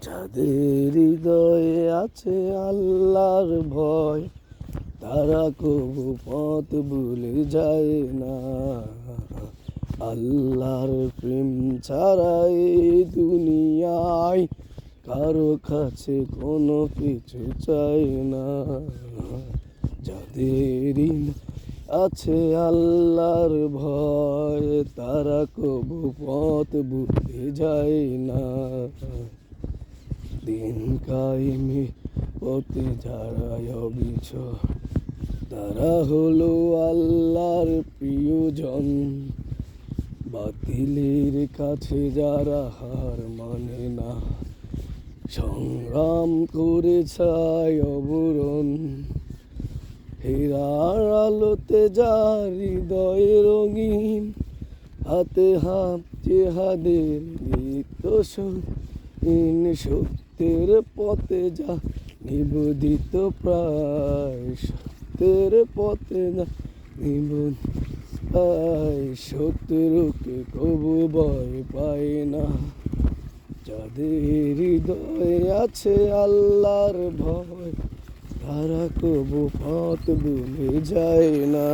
যাদের হৃদয়ে আছে আল্লাহর ভয়, তারা কবু পথ ভুলে যায় না। আল্লাহর প্রেম ছাড়া এই দুনিয়ায় কারো কাছে কোনো কিছু চাই না। যাদের আছে আল্লাহর ভয়, তারা কবু পথ ভুলে যায় না। দিন কায়েমে পথে যারা অবিচল, তারা হলো আল্লাহর প্রিয়জন। বাতিলের কাছে যারা হার মানে না, সংগ্রাম করে ছায় অবরণ। হেরার আলোতে যার হৃদয় রঙিন, হাতে হাত জেহাদের নিত্যসীন। সত্যের পথে যা নিবেদিত প্রায়, সত্যের পথে যা নিবেদিত প্রায়। শত্রুকে কবু ভয় পায় না। যাদের হৃদয়ে আছে আল্লাহর ভয়, তারা কবু পথ ভুলে যায় না।